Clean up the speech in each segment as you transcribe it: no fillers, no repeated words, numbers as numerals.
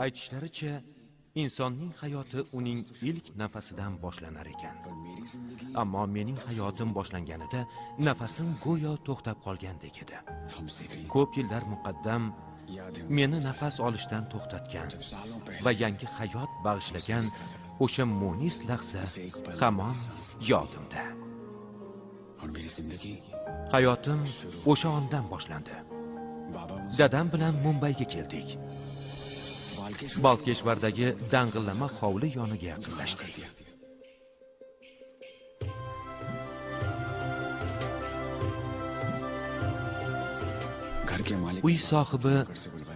Aytishlaricha, insonning hayoti uning ilk nafasidan boshlanar ekan. Ammo mening hayotim boshlanganida nafasim go'yo to'xtab qolgandek edi. Ko'p yillar muqaddam meni nafas olishdan to'xtatgan va yangi hayot bag'ishlagan o'sha munis lahza hamon yodimda. Hayotim o'sha ondan boshlandi. Dadam bilan Mumbayga keldik. Balkeshvardagi dang'illama hovli yoniga yaqinlashdik. Uy sohibi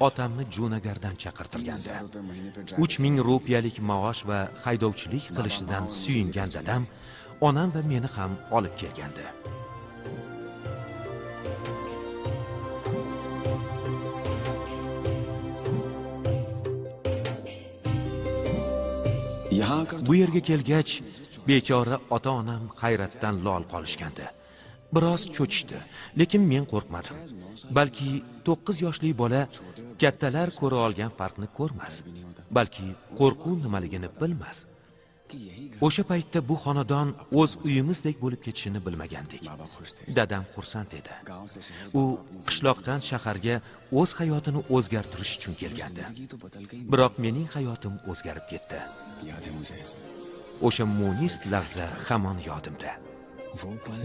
otamni Junagardan chaqirtirgandi. 3000 rupiyalik maosh va haydovchilik qilishidan suyungan dadam onam va meni ham olib kelgandi. Bu yerga kelgach, bechora ota-onam hayratdan lol qolishgandi. Biroz cho'chishdi, lekin men qo'rqmadim. Balki 9 yoshli bola kattalar ko'ra olgan farqni ko'rmas, balki qo'rquv nimaligini bilmas. O'sha paytda bu xonadon o'z uyimizdek bo'lib ketishini bilmagandik. Dadam xursand edi. U qishloqdan shaharga o'z hayotini o'zgartirish uchun kelgandi. Biroq mening hayotim o'zgarib ketdi. O'sha munis lahza hamon yodimda.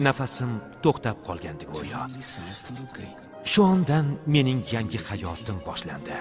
Nafasim to'xtab qolgandi go'yo. Shu ondan mening yangi hayotim boshlandi.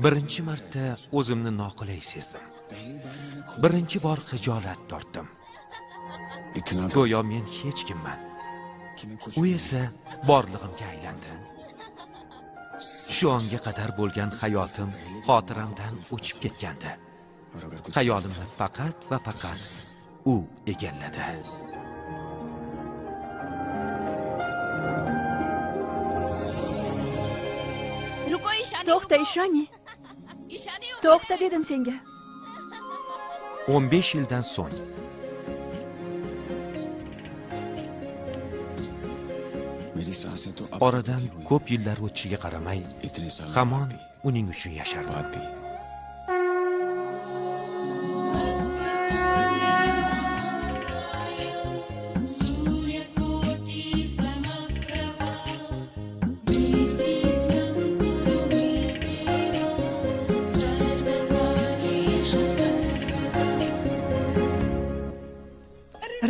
Birinchi marta o'zimni noqulay sezdim. Birinchi bor xijolat tortdim. Go'yo men hech kimman. U esa borlig'imga aylandi. Shu onga qadar bo'lgan hayotim xotiramdan o'chib ketgandi. Xayolimni faqat va faqat u egalladi. To'xta, Ishani. To'xta dedim senga. 15 yildan so'ng oradan ko'p yillar o'tishiga qaramay, hamon uning uchun yashardim.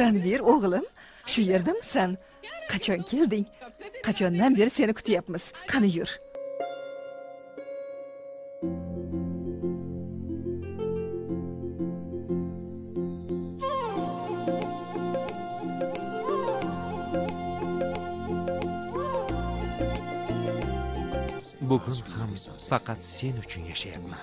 Ranvir o'g'lim, shu yerdamisan? Qachon kelding? Qachondan beri seni kutyapmiz. Qani yur. Bugun ham faqat sen uchun yashayapman.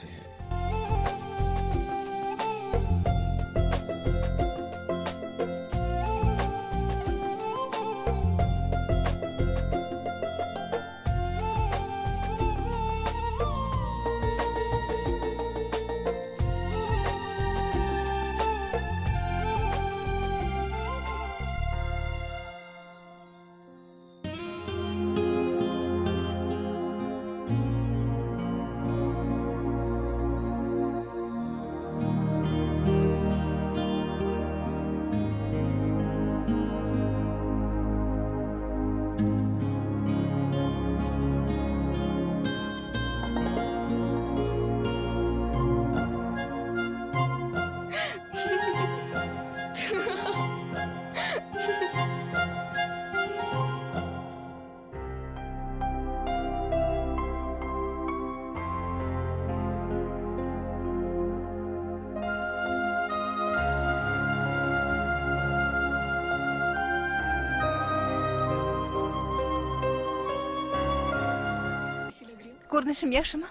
Ko'rinishim yaxshimi?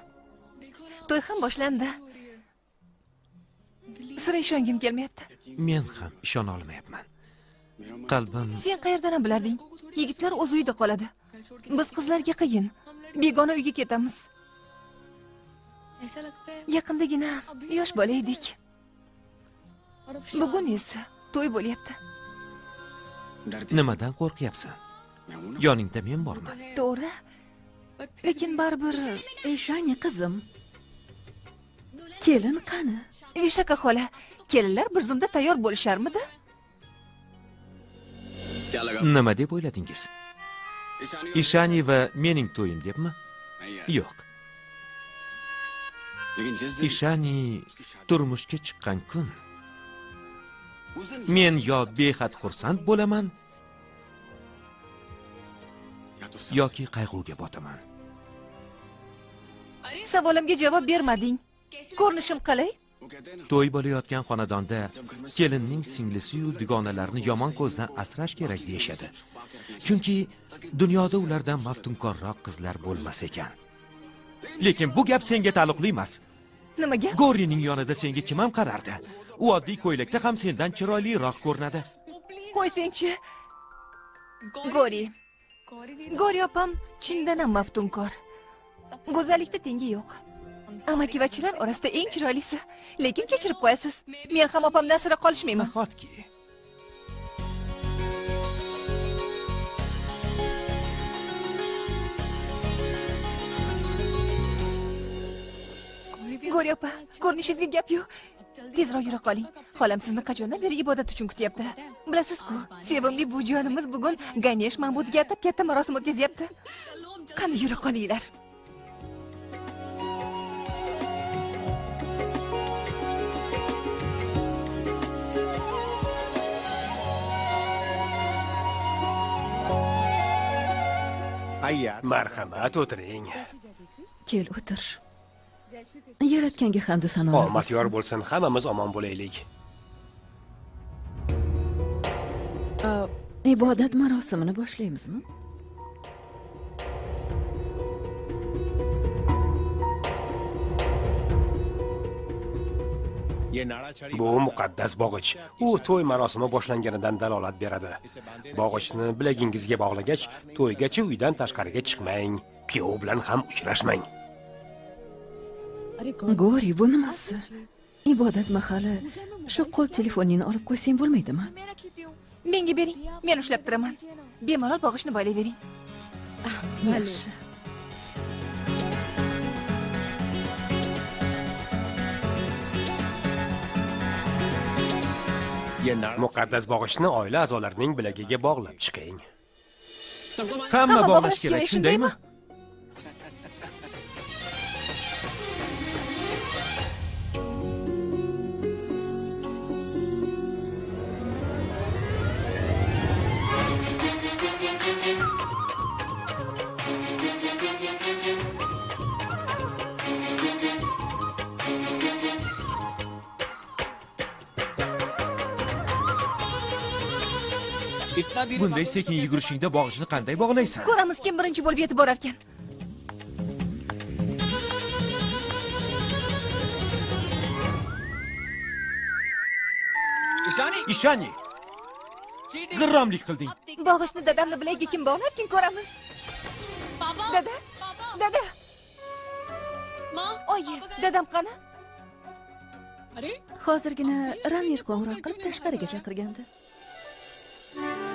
To'y ham boshlandi. Sira ishongim kelmayapti. Men ham ishona olmayapman. Qalbim Sen qayerdan ham bilarding? Yigitlar o'z uyida qoladi. Biz qizlarga qiyin. Begona uyga ketamiz. Yaqindagina yosh bola edik. Bugun esa to'y bo'lyapti. nimadan qo'rqyapsan? Yoningda men borman. To'g'ri. Lekin baribir Eshani qizim. Kelin qani? Vishaka xola, kelinlar bir zumda tayyor bo'lisharmidi? Nima deb o'yladingiz? Ishani va mening to'yim debmi? Yo'q. Ishani turmushga chiqqan kun men yo behad xursand bo'laman yoki qayg'uga botaman. Savolimga javob bermading. Ko'rinishim qalay? To'y bo'layotgan xonadonda kelinning singlisi-yu dugonalarini yomon ko'zdan asrash kerak deyishadi. Chunki dunyoda ulardan maftunkorroq qizlar bo'lmas ekan. Lekin bu gap senga taalluqli emas. Nimaga? Gorining yonida senga kim ham qarardi? U oddiy ko'ylakda ham sendan chiroyliroq ko'rinadi. Qo'ysangchi. Gori opam chindan ham maftunkor. Go'zallikda tengi yo'q. Amakivachilar orasida eng chiroylisi. Lekin kechirib qo'yasiz. Men ham opamdan sira qolishmayman. Nahotki. Gori opa, ko'rinishingizga gap yo'q. Tezroq yura qoling. Xolam sizni qachondan beri ibodat uchun kutyapti. Bilasiz-ku, sevimli bujonimiz bugun Ganesh ma'budiga atab katta marosim o'tkazyapti. Qani yura qolinglar. Marhamat, o'tiring. Kel o'tir. Yaratganga hamd sanolar. Omad yor bo'lsin, hammamiz omon bo'laylik. Ibodat marosimini boshlaymizmi? Bu muqaddas bog'ich. U to'y marosimi boshlanganidan dalolat beradi. Bog'ichni bilagingizga bog'lagach, to'ygacha uydan tashqariga chiqmang. Kuyov bilan ham uchrashmang. Gori, bu nimasi? Ibodat mahali shu qo'l telefoningni olib qo'ysang bo'lmaydimi? Menga bering, men ushlab turaman. Bemalol bog'ichni boylayvering. Yaxshi. Muqaddas bog'ichni oila a'zolarining bilagiga bog'lab chiqing. Hamma bog'lash kerak, shundaymi? Bunday sekin yugurishingda bog'ichni qanday bog'laysan? Ko'ramiz kim birinchi bo'lib yetib borar ekan. Ishani! G'irromlik qilding. Bog'ichni dadamni bilagiga kim bog'larkin ko'ramiz. Dada? Dada? Oyi, dadam qani? Hozirgina Ranir qo'ng'iroq qilib tashqariga chaqirgandi.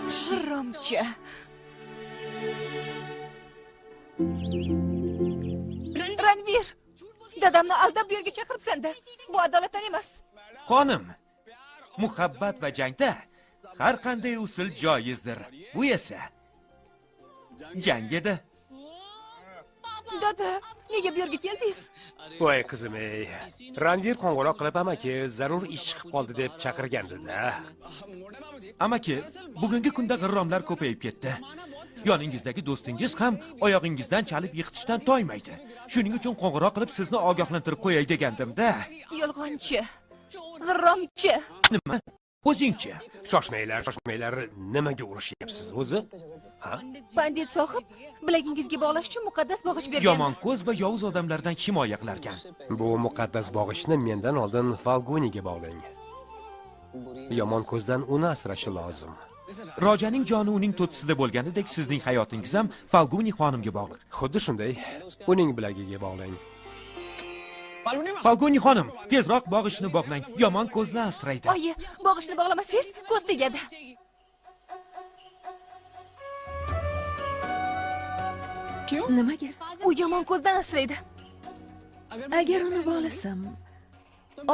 G'irromcha. Ranvir, dadamni aldab bu yerga chaqiribsan-da. Bu adolatdan emas. Xonim, muhabbat va jangda har qanday usul joizdir. Bu esa jang edi. Dada, nega bu yerga keldingiz? Voy qizim ey. Randir qo'ng'iroq qilib amaki zarur ish chiqib qoldi deb chaqirgandi-da. Amaki, bugungi kunda g'irromlar ko'payib ketdi. Yoningizdagi do'stingiz ham oyog'ingizdan chalib yiqitishdan toymaydi. Shuning uchun qo'ng'iroq qilib sizni ogohlantirib qo'yay degandim-da. Yolg'onchi. G'irromchi. Nima? O'zingchi. Shoshmanglar. Nimaga urushyapsiz o'zi? Ha? Bandit sohib, bilagingizga bog'lash uchun muqaddas bog'ich bergan. Yomon ko'z va yovuz odamlardan himoya qilarkan. Bu muqaddas bog'ichni mendan oldin Falguniga bog'lang. Yomon ko'zdan uni asrashi lozim. Rojaning joni uning to'ttisida bo'lganidek sizning hayotingiz ham Falguni xonimga bog'liq. Xuddi shunday, uning bilagiga bog'lang. Falguni xonim, tezroq bog'ichni bog'lang. Yomon ko'zni asraydi. Oyi, bog'ichni bog'lamasangiz, ko'z tegadi. Nimaga? U yomon ko'zdan asraydi. Agar uni bog'lasam,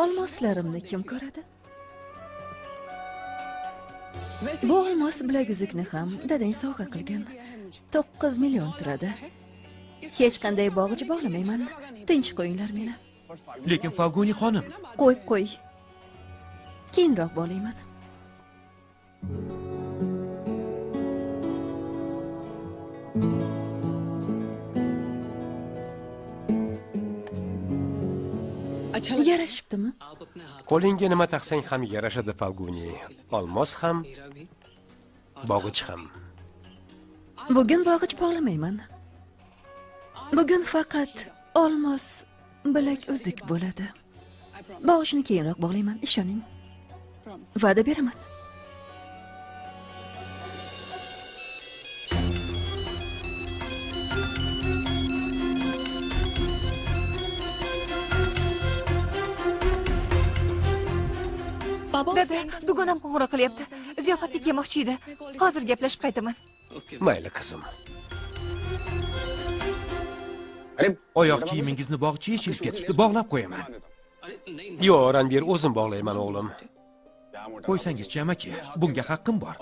olmoslarimni kim ko'radi? Bu olmos bilaguzukni ham dadang sovg'a qilgan. 9 million turadi. Hech qanday bog'ich bog'lamayman. Tinch qo'yinglar meni. Lekin Falguni xonim, Qo'y. Keyinroq bog'layman. Yarashibdimi? Qo'lingga nima taqsang ham yarashadi Falguni. Olmos ham, bog'ich ham. Bugun bog'ich bog'lamayman. Bugun faqat olmos bilak uzuk bo'ladi. Bog'ichni keyinroq bog'layman, ishoning. Va'da beraman. Dada, dugonam qo'ng'iroq qilyapti. Ziyofatga kelmoqchi edi. Hozir gaplashib qaytaman. Mayli qizim. oyoq kiyimingizni bog'chi yechilib ketibdi. Bog'lab qo'yaman. Yo'q, Ranbir, o'zim bog'layman o'g'lim. Qo'ysangizchi amaki, bunga haqqim bor.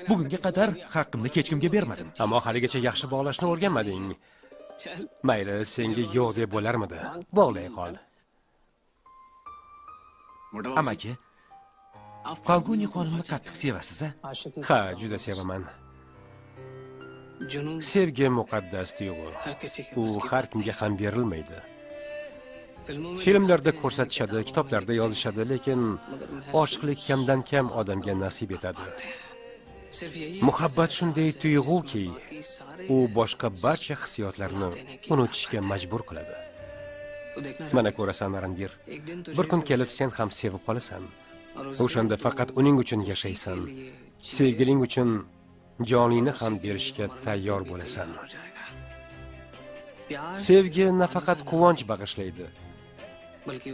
Bugunga qadar haqqimni hech kimga bermadim. Ammo haligacha yaxshi bog'lashni o'rganmading. Mayli, senga yo'q deb bo'larmidi? Bog'lay qol. Amaki, Falguni xonimni qattiq sevasiz-a? Ha, juda sevaman. Sevgi muqaddas tuyg'u. U har kimga ham berilmaydi. Filmlarda ko'rsatishadi, kitoblarda yozishadi, lekin ochiqlik kamdan kam odamga nasib etadi. Muhabbat shunday tuyg'uki, u boshqa barcha hissiyotlarni unutishga majbur qiladi. Mana ko'rasan, Ranbir, bir kun kelib sen ham sevib qolasan. O'shanda faqat uning uchun yashaysan. Sevgiling uchun joningni ham berishga tayyor bo'lasan. Sevgi nafaqat quvonch bag'ishlaydi,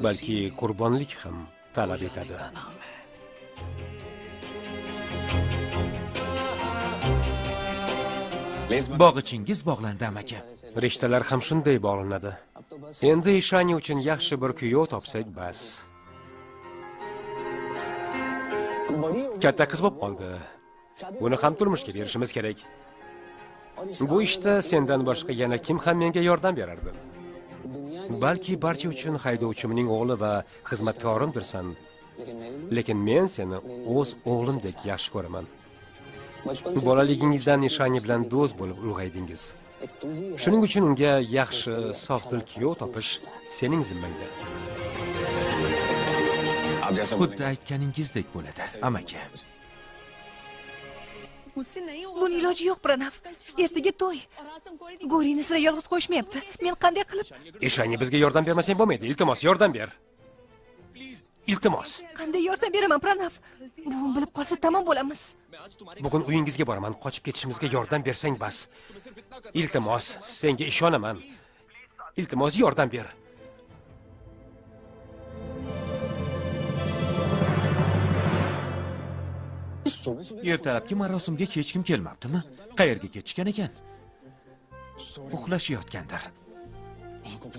balki qurbonlik ham talab etadi. Bog'ichingiz bog'landi amaki. Rishtalar ham shunday bog'lanadi. Endi Ishani uchun yaxshi bir kuyov topsak bas. Katta qiz bo'lib qoldi. Buni ham turmushga berishimiz kerak. Bu ishda sendan boshqa yana kim ham menga yordam berardi? Balki barcha uchun haydovchimning o'g'li va xizmatkorimdirsan. Lekin men seni o'z o'g'limdek yaxshi ko'raman. Bolaligingizdan Ishani bilan do'st bo'lib ulg'aydingiz. Shuning uchun unga yaxshi, sofdil kuyov topish sening zimmangda. Xuddi aytganingizdek bo'ladi, amaki. Buni iloji yo'q, Pranav. Ertaga to'y. Go'rini sira yolg'iz qo'yishmayapti. Men qanday qilib? Ishani bizga yordam bermasang bo'lmaydi. Iltimos, yordam ber. Iltimos. Qanday yordam beraman, Pranav? Buvim bilib qolsa tamom bo'lamiz. Bugun uyingizga boraman. Qochib ketishimizga yordam bersang bas. Iltimos, senga ishonaman. Iltimos, yordam ber. Ertalabki marosimga hech kim kelmabdimi? Qayerga ketishgan ekan? Uxlashayotgandir.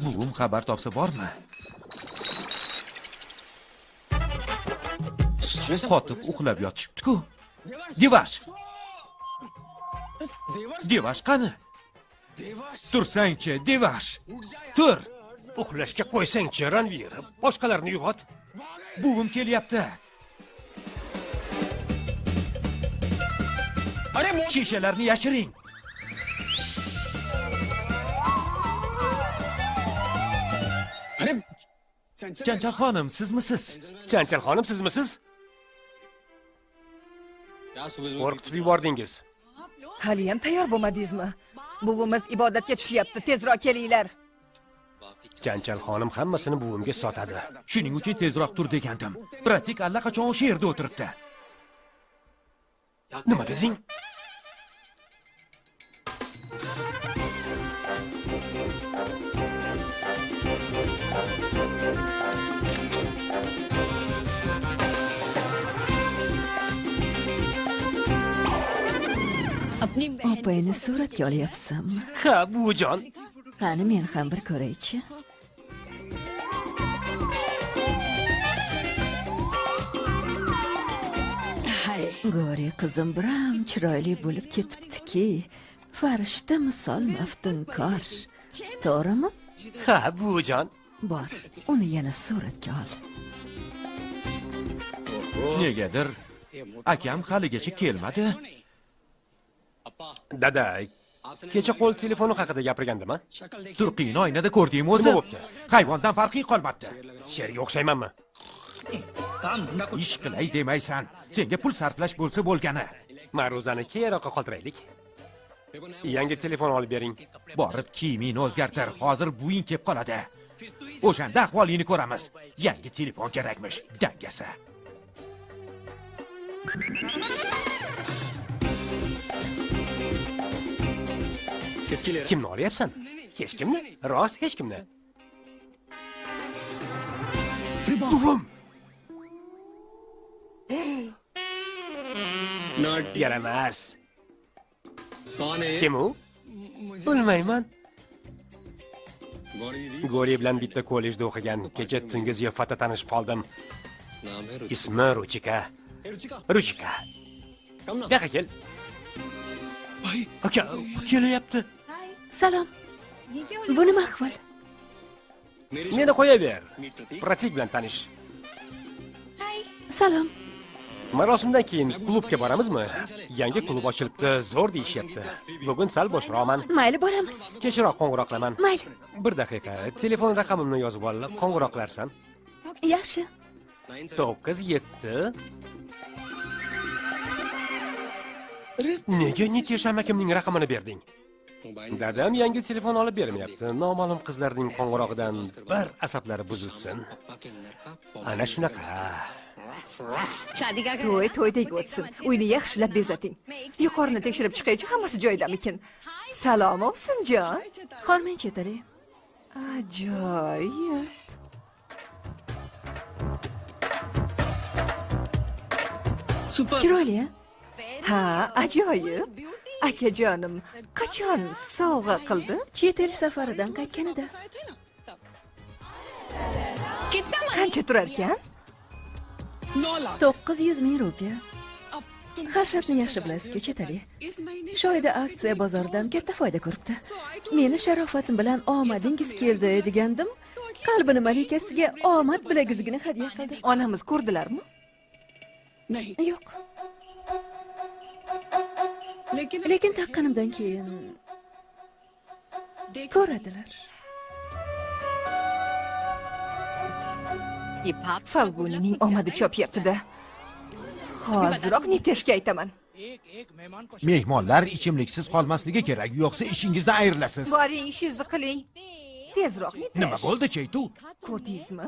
Buvim xabar topsa bormi? Qotib uxlab yotishibdi-ku. Devash! Devash qani? Tursangchi, Devash! Tur! Uxlashga qo'ysang-chi, Ranbir. Boshqalarni uyg'ot. Buvim kelyapti. Shishalarni yashiring. Chanchal xonim, sizmisiz? Chanchal xonim, sizmisiz? Qo'rqitib yubordingiz. Hali ham tayyor bo'lmadingizmi? Buvimiz ibodatga tushyapti. Tezroq kelinglar. Janjal xonim hammasini buvimga sotadi. Shuning uchun tezroq tur degandim. Pratik allaqachon o'sha yerda o'tiribdi. Nima deding? Opangni suratga olyapsanmi? Ha, buvijon. Qani men ham bir ko'raychi. G'ori qizim biram chiroyli bo'lib ketibdi-ki, farishta misol maftunkor. To'g'rimi? Ha, buvijon. Bor, uni yana suratga ol. Negadir akam haligacha kelmadi. Dada, kecha qo'l telefoni haqida gapirgandim-a? Turqiyni oynada ko'rdingmi o'zi? Nima bo'pti? Hayvondan farqing qolmabdi. Sherga o'xshaymanmi? Ish qilay demaysan. Senga pul sarflash bo'lsa bo'lgani. Ma'ruzani keyinroqqa qoldiraylik. Yangi telefon olib bering. Borib kiyimingni o'zgartir. Hozir buving kelib qoladi. O'shanda ahvolingni ko'ramiz. Yangi telefon kerakmish, dangasa. Kimni olyapsan? Hech kimni? Rost hech kimni. Buvim. Yaramas. Kim u? Bilmayman. G'ori bilan bitta kollejda o'qigan. Kecha tungi ziyofatda tanishib qoldim. Ismi Ruchika. Ruchika. Yo'q kel. Aka, kelyapti. Salom. Bu nima ahvol? Meni qo'yaver. Pratik bilan tanish. Salom. Marosimdan keyin klubga boramizmi? Yangi klub ochilibdi, zo'r deyishyapti. Bugun sal boshroqman. Mayli, boramiz. Kechroq qo'ng'iroq qilaman. Mayli. Bir daqiqa, telefon raqamimni yozib ol, qo'ng'iroq qilarsan. Yaxshi. 97. Nega Nitish amakimning raqamini berding? Dadam yangi telefon olib bermayapti. Noma'lum qizlarning qo'ng'iroqidan bir asablari buzilsin. Ana shunaqa. To'ydek o'tsin. Uyni yaxshilab bezating. Yuqorini tekshirib chiqaychi, hammasi joyidamikin. Salom olsin, jon. Xormen chetari. Ajoyib. Chiroyli, Ha, ajoyib. Akajonim, qachon sovg'a qildi? chet el safaridan qaytganida. Qancha turar ekan? 900 ming rupiya. Xarshatni yaxshi bilasiz-ku, chetali. Shu oyda aksiya bozoridan katta foyda ko'ribdi. Meni sharofatim bilan omadingiz keldi degandim. Qalbini malikasiga omad bilaguzugini hadya qildi. Onamiz ko'rdilarmi? Yo'q. Lekin taqqanimdan keyin ko'radilar. Falgunining omadi chopyapti-da. Hoziroq Niteshga aytaman. Mehmonlar ichimliksiz qolmasligi kerak, yo'qsa ishingizdan ayrilasiz. Boring, ishingizni qiling. Tezroq Nitesh. Nima bo'ldi, Cheytu? Ko'rdingizmi?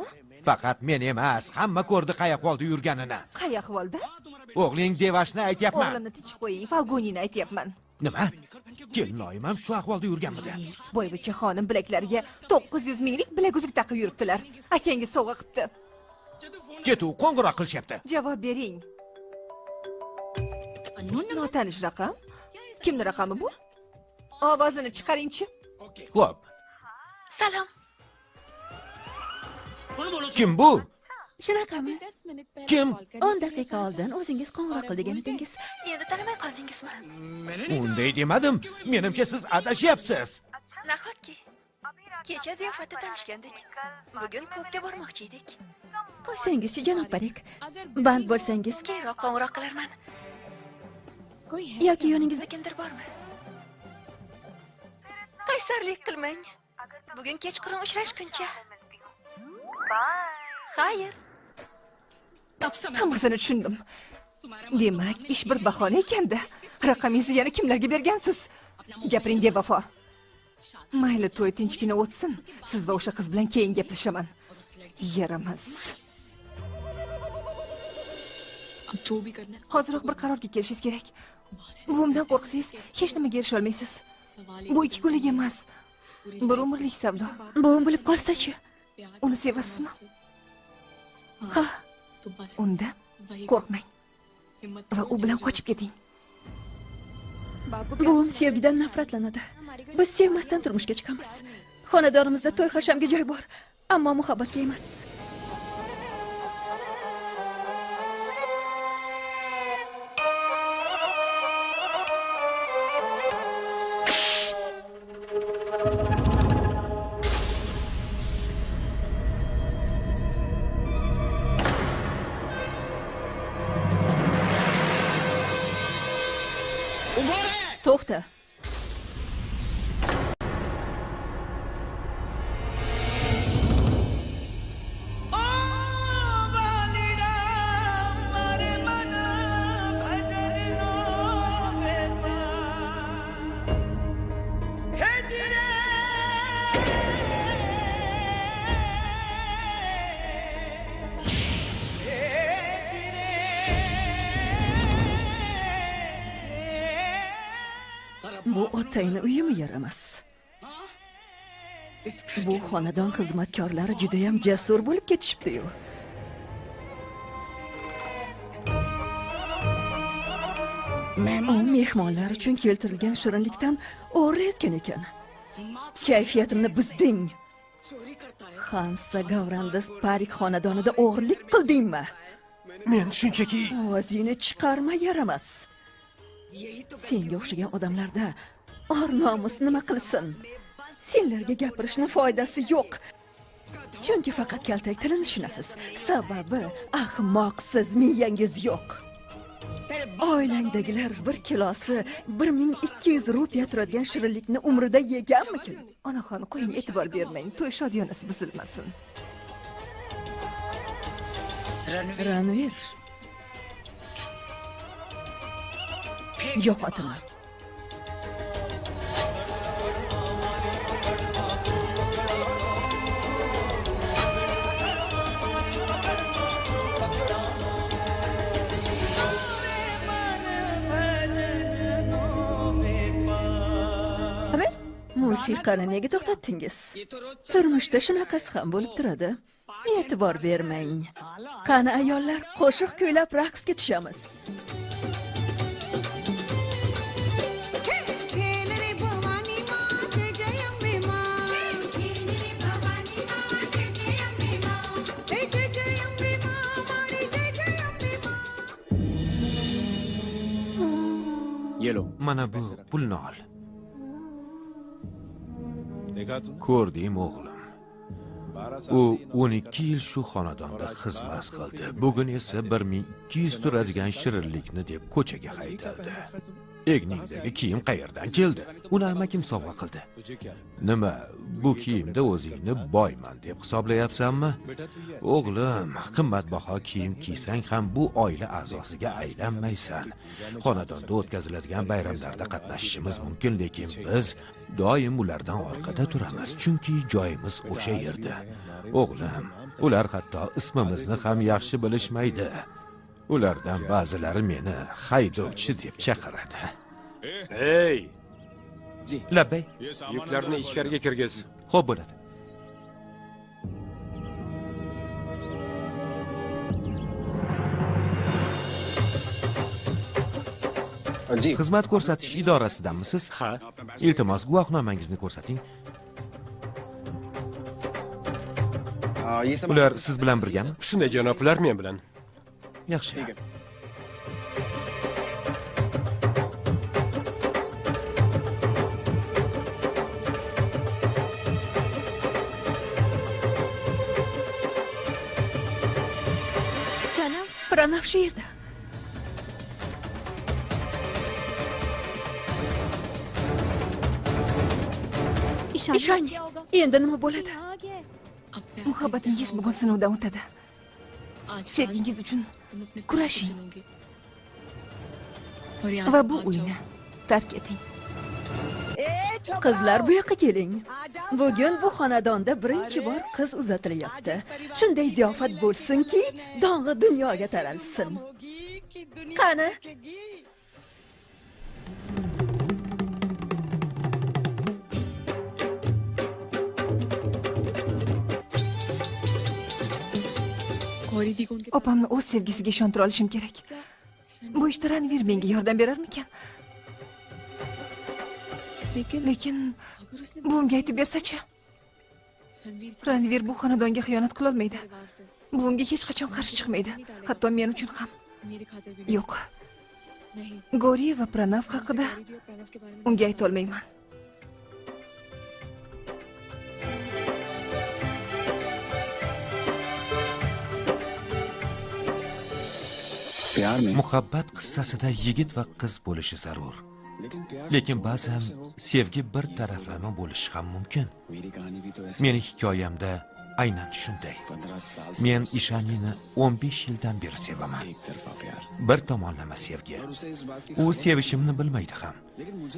Faqat men emas, hamma ko'rdi qay ahvolda yurganini. Qay ahvolda? O'g'ling Devashni aytyapman. O'g'limni tinchib qo'ying, Falgunini aytyapman. Nima? Kelinoyim ham shu ahvolda yurganmidi? Boyvuchcha xonim bilaklariga 900 minglik bilaguzuk taqib yuribdilar. Akangiz sovg'a qilibdi. Chetu qo'ng'iroq qilishyapti. Javob bering. Notanish raqam? Kimning raqami bu? Ovozini chiqaring-chi. Xo'p. Salom. Kim bu? Shunaqami? Kim? 10 daqiqa oldin o'zingiz qo'ng'iroq qilgan edingiz. Endi tanimay qoldingizmi? Unday demadim. Menimcha siz adashyapsiz. Nahotki kecha ziyofatda tanishgandik. Bugun klubga bormoqchi edik. Qo'ysangizchi, janob Barik. Band bo'lsangiz keyinroq qo'ng'iroq qilarman. Yoki yoningizda kimdir bormi? Qaysarlik qilmang. Bugun kechqurun uchrashguncha. Xayr. Hammasini tushundim. Demak, ish bir bahona ekanda. Raqamingizni yana kimlarga bergansiz? Gapiring bevafo. mayli to'y tinchgina o'tsin, siz va o'sha qiz bilan keyin gaplashaman. Yaramas. Hoziroq bir qarorga kelishingiz kerak. Buvimdan qo'rqsangiz, hech nimaga erisha olmaysiz. Bu 2 kunlik emas, bir umrlik savdo. Buvim bilib qolsa-chi? Uni sevasizmi? Ha, Unda qo'rqmang va u bilan qochib keting. buvim sevgidan nafratlanadi. Biz sevmasdan turmushga chiqamiz. Xonadonimizda to'y hashamga joy bor, ammo muhabbatga emas. To'xta. Bu otangni uyimi yaramas. Bu xonadon xizmatkorlari juda ham jasur bo'lib ketishibdi-yu. U mehmonlar uchun keltirilgan shirinlikdan o'g'irlayotgan ekan. Kayfiyatimni buzding. Hansa Gavrandis Parik xonadonida o'g'irlik qildingmi? Men shunchaki Ovozingni chiqarma, yaramas. Senga o'xshagan odamlarda or-nomus nima qilsin? Senlarga gapirishning foydasi yo'q. Chunki faqat kaltak tilini tushunasiz. Sababi ahmoqsiz, miyangiz yo'q. Oilangdagilar 1 kilosi 1200 rupiya turadigan shirinlikni umrida yeganmikin? Onaxon, qo'ying, e'tibor bermang. To'y shodiyonasi buzilmasin. Ranvir. Yo'qotma. Musiqani nega to'xtatdingiz? Turmushda shunaqasi ham bo'lib turadi. E'tibor bermang. Qani ayollar, qo'shiq kuylab raqsga tushamiz. Mana bu pulni ol. Ko'rding o'g'lim. U 12 yil shu xonadonda xizmat qildi. Bugun esa 1200 turadigan shirinlikni deb ko'chaga haydaldi. Egningdagi kiyim qayerdan keldi? Uni amakim sovg'a qildi. Nima, bu kiyimda o'zingni boyman deb hisoblayapsanmi? O'g'lim, qimmatbaho kiyim kiysang ham bu oila a'zosiga aylanmaysan. Xonadonda o'tkaziladigan bayramlarda qatnashishimiz mumkin, lekin biz doim ulardan orqada turamiz, chunki joyimiz o'sha yerda. O'g'lim, ular hatto ismimizni ham yaxshi bilishmaydi. Ulardan ba'zilari meni haydovchi deb chaqiradi. Hey, Labbay. yuklarni ichkariga kirgiz. Xo'p bo'ladi. Xizmat ko'rsatish idorasidanmisiz? Ha. Iltimos, guvohnomangizni ko'rsating. Ular siz bilan birgami? Shunday janoblar men bilan. Yaxshi. Pranav shu yerda. Ishoning, endi nima bo'ladi? Muhabbatingiz bugun sinovdan o'tadi. Sevgingiz uchun kurashing va bu uyni tark eting. Qizlar bu yoqqa keling. Bugun bu xonadonda birinchi bor qiz uzatilyapti. Shunday ziyofat bo'lsinki, dong'i dunyoga taralsin. Qani? Opamni o'z sevgisiga ishontira olishim kerak. Bu ishda Ranvir menga yordam berarmikan? Lekin buvimga aytib bersa-chi? Ranvir bu xonadonga xiyonat qila olmaydi. Buvimga hech qachon qarshi chiqmaydi, hatto men uchun ham. Yo'q. Gori va Pranav haqida unga ayta olmayman. Muhabbat qissasida yigit va qiz bo'lishi zarur. Lekin ba'zan sevgi bir taraflama bo'lishi ham mumkin. Meni hikoyamda aynan shunday. Men Ishanini 15 yildan beri sevaman. Bir tomonlama sevgi. U sevishimni bilmaydi ham.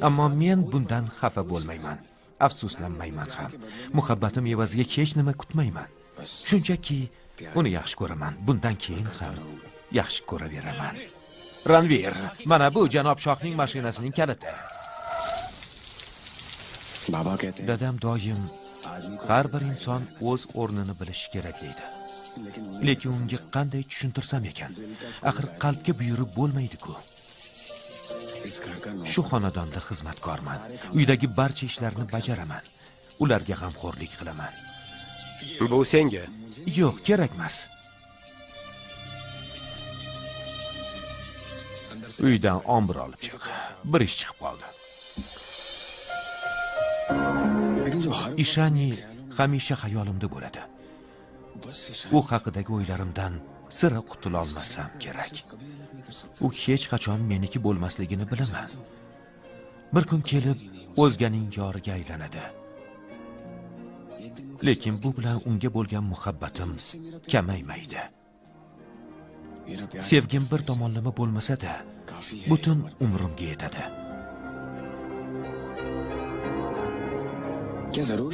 Ammo men bundan xafa bo'lmayman. Afsuslanmayman ham. Muhabbatim evaziga hech nima kutmayman. Shunchaki uni yaxshi ko'raman. Bundan keyin ham yaxshi ko'raveraman. Ranvir, mana bu janob shohning mashinasining kaliti. Dadam doim har bir inson o'z o'rnini bilishi kerak deydi. Lekin unga qanday tushuntirsam ekan? Axir qalbga buyurib bo'lmaydi-ku. Shu xonadonda xizmatkorman. Uydagi barcha ishlarni bajaraman. Ularga g'amxo'rlik qilaman. Bu senga? Yo'q, kerak emas. Uydan ombir olib chiq. Bir ish chiqib qoldi. Ishani hamisha xayolimda bo'ladi. U haqidagi o'ylarimdan sira qutula olmasam kerak. U hech qachon meniki bo'lmasligini bilaman. Bir kun kelib o'zganing yoriga aylanadi. Lekin bu bilan unga bo'lgan muhabbatim kamaymaydi. Sevgim bir tomonlama bo'lmasa-da, butun umrimga yetadi.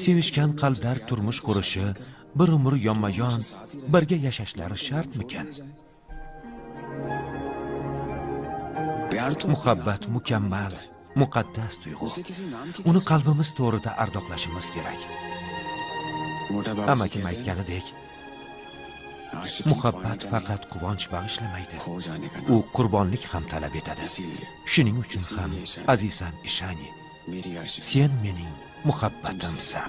Sevishgan qalblar turmush qurishi, bir umr yonma-yon birga yashashlari shartmikan? Muhabbat mukammal, muqaddas tuyg'u. Uni qalbimiz to'g'rida ardoqlashimiz kerak. Amakim aytganidek, muhabbat faqat quvonch bag'ishlamaydi. U qurbonlik ham talab etadi. Shuning uchun ham azizam Ishani, sen mening muhabbatimsan.